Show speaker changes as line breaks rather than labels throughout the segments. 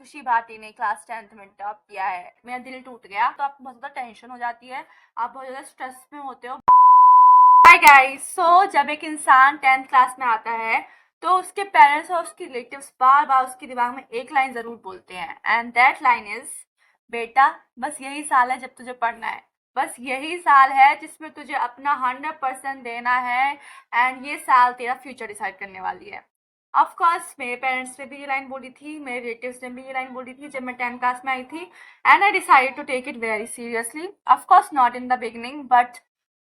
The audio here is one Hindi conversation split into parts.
खुशी भाटी ने क्लास 10th में टॉप किया है। मेरा दिल टूट गया। तो आपको बहुत ज़्यादा टेंशन हो जाती है, आप बहुत ज़्यादा स्ट्रेस में होते हो। हाय गाइस, सो जब एक इंसान 10th क्लास में आता है तो उसके पेरेंट्स और उसके रिलेटिव्स बार बार उसके दिमाग में एक लाइन ज़रूर बोलते हैं, एंड दैट लाइन इज, बेटा बस यही साल है जब तुझे पढ़ना है। बस यही साल है जिसमें तुझे अपना 100% देना है, एंड ये साल तेरा फ्यूचर डिसाइड करने वाली है। ऑफ कोर्स मेरे पेरेंट्स ने भी ये लाइन बोली थी, मेरे रिलेटिव्स ने भी ये लाइन बोली थी जब मैं 10th क्लास में आई थी, and I decided to take it very seriously. Of course not in the beginning, but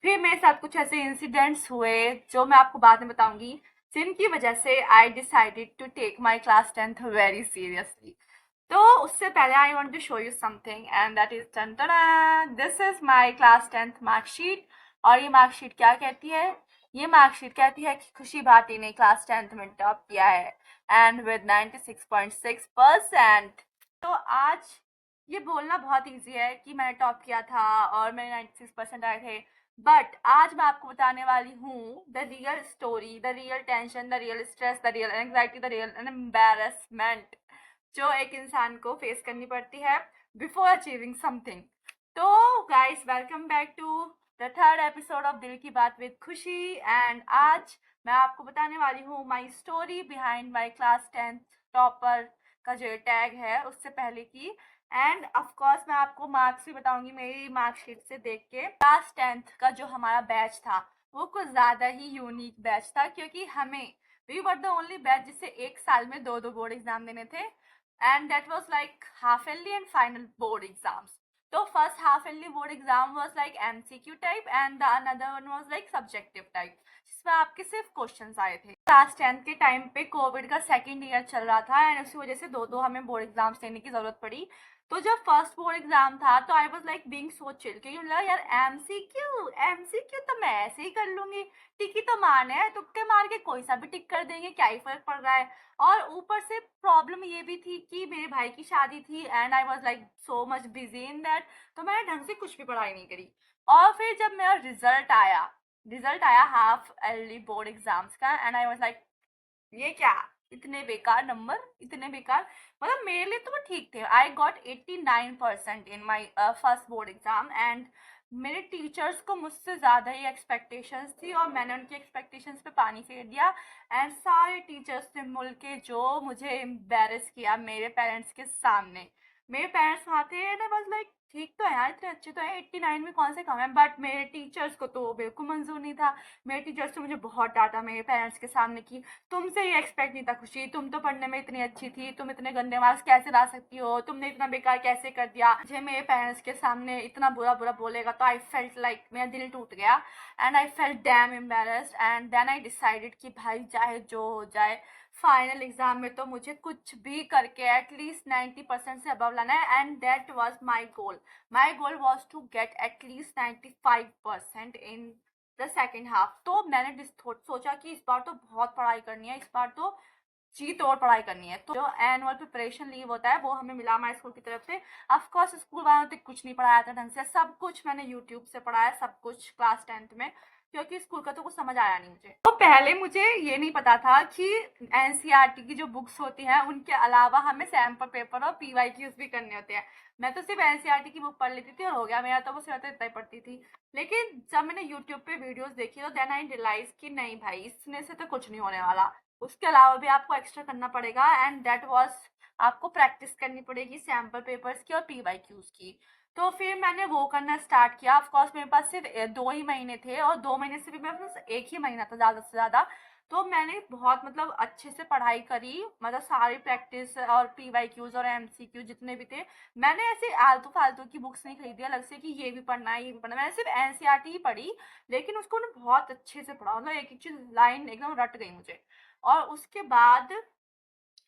फिर मेरे साथ कुछ ऐसे इंसिडेंट्स हुए जो मैं आपको बाद में बताऊंगी, जिनकी वजह से I decided to take my class 10th very seriously. तो उससे पहले I want to show you something, and that is this is my class 10th marksheet. और ये मार्कशीट क्या कहती है? ये मार्कशीट कहती है कि खुशी भाटी ने क्लास 10th में टॉप किया है, एंड विद 96.6%। तो आज ये बोलना बहुत ईजी है कि मैंने टॉप किया था और मेरे 96% आए थे, बट आज मैं आपको बताने वाली हूँ the real story, the real tension, the real stress, the real anxiety, the real embarrassment जो एक इंसान को फेस करनी पड़ती है बिफोर अचीविंग समथिंग। तो guys, welcome back to the third episode of Dil Ki बात विद खुशी, एंड आज मैं आपको बताने वाली हूँ my story behind my class 10th topper का जो टैग है उससे पहले की। एंड ऑफ कोर्स मैं आपको मार्क्स भी बताऊंगी मेरी मार्कशीट से देख के। क्लास 10th का जो हमारा बैच था वो कुछ ज़्यादा ही यूनिक बैच था, क्योंकि हमें we were the only batch जिसे एक साल में दो दो बोर्ड एग्जाम देने थे, and that was like half yearly and final board exams. So first half yearly board exam was like MCQ type and the another one was like subjective type, जिसमें आपके सिर्फ क्वेश्चंस आए थे। क्लास 10th के टाइम पे कोविड का सेकेंड ईयर चल रहा था, एंड उसी वजह से दो दो हमें बोर्ड एग्जाम्स देने की जरूरत पड़ी। तो जब फर्स्ट बोर्ड एग्जाम था तो आई was like being so chill, क्योंकि मुझे लगा यार एमसीक्यू एमसीक्यू तो मैं ऐसे ही कर लूंगी, टिक ही तो मारने हैं, तुक्के मार के कोई सा भी टिक कर देंगे, क्या ही फर्क पड़ रहा है। और ऊपर से प्रॉब्लम ये भी थी कि मेरे भाई की शादी थी, and I was like so much busy in that, तो मैंने ढंग से कुछ भी पढ़ाई नहीं करी। और फिर जब मेरा रिजल्ट आया हाफ अर्ली बोर्ड एग्जाम्स का, एंड आई वाज लाइक ये क्या, इतने बेकार नंबर, इतने बेकार। मतलब मेरे लिए तो वो ठीक थे। I got 89% in my first board exam, and मेरे टीचर्स को मुझसे ज़्यादा ही एक्सपेक्टेशंस थी और मैंने उनकी एक्सपेक्टेशंस पे पानी फेर दिया। एंड सारे टीचर्स ने मिल के जो मुझे एम्बेरस किया मेरे पेरेंट्स के सामने। मेरे पेरेंट्स वहाँ थे एंड आई वाज लाइक ठीक तो है यार, इतने अच्छे तो है, 89 में कौन से कम है, बट मेरे टीचर्स को तो बिल्कुल मंजूर नहीं था। मेरे टीचर्स ने मुझे बहुत डांटा मेरे पेरेंट्स के सामने कि तुमसे ये एक्सपेक्ट नहीं था खुशी, तुम तो पढ़ने में इतनी अच्छी थी, तुम इतने गंदे मार्क्स कैसे ला सकती हो, तुमने इतना बेकार कैसे कर दिया। मुझे मेरे पेरेंट्स के सामने इतना बुरा बुरा बोलेगा तो आई फेल्ट लाइक मेरा दिल टूट गया, and I felt damn embarrassed. And then I decided कि भाई चाहे जो हो जाए, फाइनल एग्जाम में तो मुझे कुछ भी करके एटलीस्ट 90% से अबव लाना है, and that was my goal. My goal was to get at least 95% in the second half. तो मैंने सोचा कि इस बार तो बहुत पढ़ाई करनी है, इस बार तो जी तोड़ पढ़ाई करनी है। तो जो एनुअल प्रिपरेशन लीव होता है वो हमें मिला हमारे स्कूल की तरफ से। ऑफ कोर्स स्कूल वालों ने कुछ नहीं पढ़ाया था ढंग से, सब कुछ मैंने यूट्यूब से पढ़ाया, सब कुछ क्लास 10th में, क्योंकि स्कूल का तो कुछ समझ आया नहीं मुझे। तो पहले मुझे ये नहीं पता था कि एनसीईआरटी की जो बुक्स होती हैं उनके अलावा हमें सैम्पल पेपर और पीवाईक्यूज भी करने होते हैं। मैं तो सिर्फ एनसीईआरटी की बुक पढ़ लेती थी और हो गया मेरा, तो वो सिर्फ इतना ही पढ़ती थी। लेकिन जब मैंने यूट्यूब पे वीडियोस देखी तो देन आई रियलाइज कि नहीं भाई, इसने से तो कुछ नहीं होने वाला, उसके अलावा भी आपको एक्स्ट्रा करना पड़ेगा, एंड दैट वाज आपको प्रैक्टिस करनी पड़ेगी सैम्पल पेपर्स की और पीवाईक्यूज की। तो फिर मैंने वो करना स्टार्ट किया। ऑफ कोर्स मेरे पास सिर्फ 2 ही महीने थे, और 2 महीने से भी मेरे पास एक ही महीना था ज़्यादा से ज़्यादा। तो मैंने बहुत मतलब अच्छे से पढ़ाई करी, मतलब सारी प्रैक्टिस और पीवाईक्यूज और एमसीक्यू जितने भी थे। मैंने ऐसे आलतू फालतू की बुक्स नहीं खरीदी अलग से कि ये भी पढ़ना है ये भी पढ़ना है। मैंने सिर्फ एनसीईआरटी ही पढ़ी, लेकिन उसको ना बहुत अच्छे से पढ़ा, मतलब एक एक चीज़ लाइन एकदम रट गई मुझे। और उसके बाद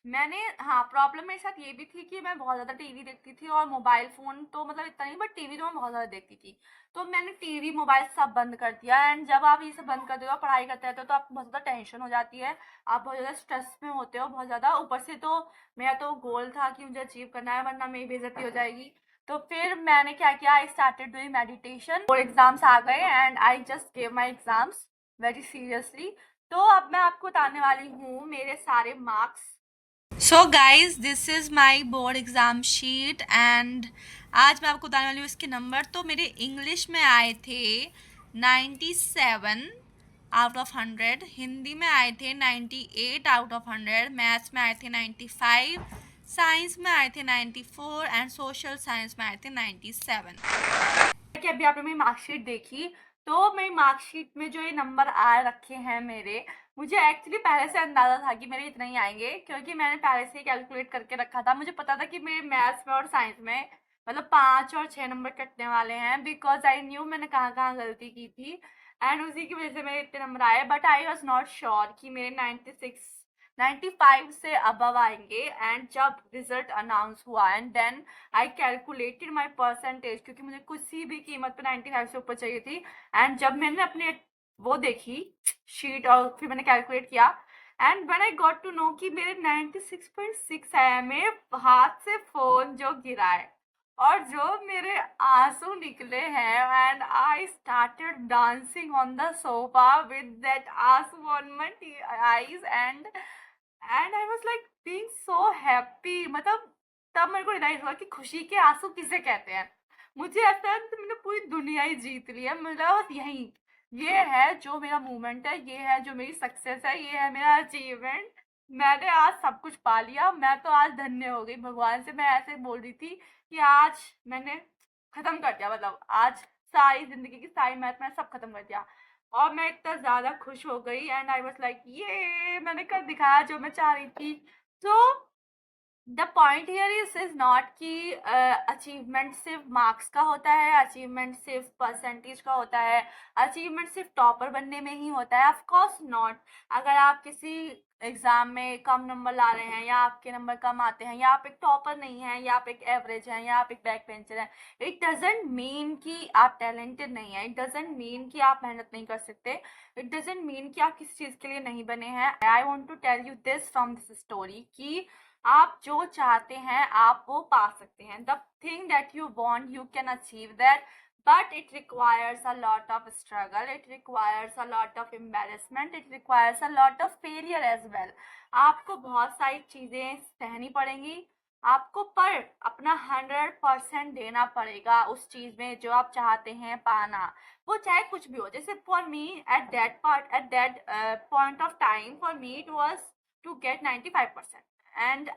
मैंने, हाँ, प्रॉब्लम मेरे साथ ये भी थी कि मैं बहुत ज़्यादा टीवी देखती थी, और मोबाइल फ़ोन तो मतलब इतना नहीं, बट टीवी तो मैं बहुत ज़्यादा देखती थी। तो मैंने टीवी मोबाइल सब बंद कर दिया, एंड जब आप ये सब बंद कर देते हो पढ़ाई करते रहते हो तो आपको बहुत ज़्यादा टेंशन हो जाती है, आप बहुत ज़्यादा स्ट्रेस में होते हो बहुत ज़्यादा। ऊपर से तो मेरा तो गोल था कि मुझे अचीव करना है वरना मेरी बेइज्जती हो जाएगी। तो फिर मैंने क्या किया, आई स्टार्टेड डूइंग मेडिटेशन। और एग्ज़ाम्स आ गए and I just gave my exams very seriously. तो अब मैं आपको बताने वाली हूँ मेरे सारे marks so guys this is my board exam sheet and आज मैं आपको बताने वाली हूँ इसके नंबर। तो मेरे इंग्लिश में आए थे 97 आउट ऑफ 100, हिंदी में आए थे 98 आउट ऑफ 100, मैथ्स में आए थे 95, साइंस में आए थे 94 एंड सोशल साइंस में आए थे 97। कि अभी आपने मेरी मार्कशीट देखी तो मेरी मार्कशीट में जो ये नंबर आ रखे हैं मेरे, मुझे एक्चुअली पहले से अंदाजा था कि मेरे इतने ही आएंगे, क्योंकि मैंने पहले से ही कैलकुलेट करके रखा था। मुझे पता था कि मेरे मैथ्स में और साइंस में मतलब 5 और 6 नंबर कटने वाले हैं, बिकॉज आई न्यू मैंने कहाँ कहाँ गलती की थी एंड उसी की वजह से मेरे इतने नंबर आए। But I was not sure कि मेरे 95 से अबव आएंगे। एंड जब रिजल्ट अनाउंस हुआ and then I calculated my percentage, क्योंकि मुझे किसी भी कीमत पर 95 से ऊपर चाहिए थी। एंड जब मैंने अपने वो देखी शीट और फिर मैंने कैलकुलेट किया and when I got to know कि मेरे 96.6 है, मेरे हाथ से फोन जो गिरा है और जो मेरे आंसू निकले हैं and I started dancing on the sofa with that आंसू on my eyes and I was like being so happy. मतलब तब मेरे को रियलाइज हुआ कि खुशी के आंसू किसे कहते हैं। मुझे ऐसा लगता है मैंने पूरी दुनिया ही जीत ली है, मतलब बस यही ये है जो मेरा मूवमेंट है, ये है जो मेरी सक्सेस है, ये है मेरा अचीवमेंट। मैंने आज सब कुछ पा लिया, मैं तो आज धन्य हो गई भगवान से। मैं ऐसे बोल रही थी कि आज मैंने खत्म कर दिया, मतलब आज सारी जिंदगी की सारी मैथ मैंने सब खत्म कर दिया और मैं इतना ज़्यादा खुश हो गई एंड आई वाज लाइक ये मैंने कर दिखाया जो मैं चाह रही थी। तो the point here is not कि अचीवमेंट सिर्फ मार्क्स का होता है, अचीवमेंट सिर्फ परसेंटेज का होता है, अचीवमेंट सिर्फ टॉपर बनने में ही होता है। Of course not. अगर आप किसी एग्जाम में कम नंबर ला रहे हैं या आपके नंबर कम आते हैं या आप एक टॉपर नहीं हैं या आप एक एवरेज हैं या आप एक बैक बेंचर हैं, इट डजेंट मीन कि आप टैलेंटेड नहीं हैं, इट डजेंट मीन कि आप मेहनत नहीं कर सकते, इट डजेंट मीन कि आप किसी चीज़ के लिए नहीं बने हैं। I want to tell you this from this story कि आप जो चाहते हैं आप वो पा सकते हैं। The thing that you want you can achieve that, but it requires a lot of struggle, it requires a lot of embarrassment, it requires a lot of failure as well। आपको बहुत सारी चीज़ें सहनी पड़ेंगी आपको, पर अपना 100% देना पड़ेगा उस चीज़ में जो आप चाहते हैं पाना, वो चाहे कुछ भी हो। जैसे for me at that part at that point of time for me it was to get 95% and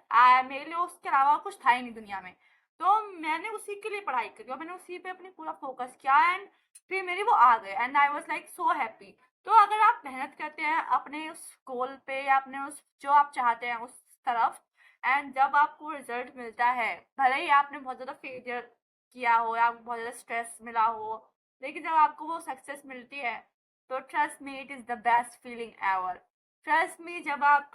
मेरे लिए उसके अलावा कुछ था ही नहीं दुनिया में। तो मैंने उसी के लिए पढ़ाई करी और मैंने उसी पे अपनी पूरा फोकस किया एंड फिर मेरी वो आ गए and I was like so happy. तो अगर आप मेहनत करते हैं अपने उस गोल पे या अपने उस जो आप चाहते हैं उस तरफ एंड जब आपको रिजल्ट मिलता है, भले ही आपने बहुत ज़्यादा फेलियर किया हो या आपको बहुत ज़्यादा स्ट्रेस मिला हो, लेकिन जब आपको वो सक्सेस मिलती है तो trust me it is the best feeling ever. Trust me जब आप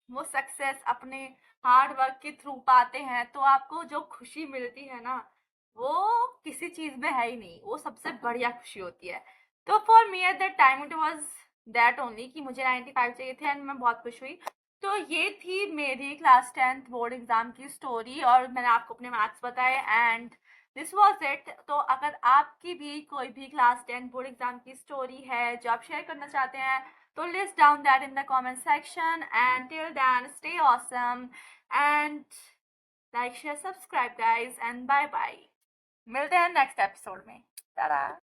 वो सक्सेस अपने हार्ड वर्क के थ्रू पाते हैं तो आपको जो खुशी मिलती है ना, वो किसी चीज़ में है ही नहीं, वो सबसे बढ़िया खुशी होती है। तो for me at that time it was that only कि मुझे 95 चाहिए थे एंड मैं बहुत खुश हुई। तो ये थी मेरी क्लास 10th बोर्ड एग्ज़ाम की स्टोरी और मैंने आपको अपने मार्क्स बताए एंड दिस वॉज इट। तो अगर आपकी भी कोई भी क्लास 10th बोर्ड एग्ज़ाम की स्टोरी है जो आप शेयर करना चाहते हैं, so list down that in the comment section and till then stay awesome and like share subscribe guys and bye bye। मिलते हैं नेक्स्ट एपिसोड में। Ta-da!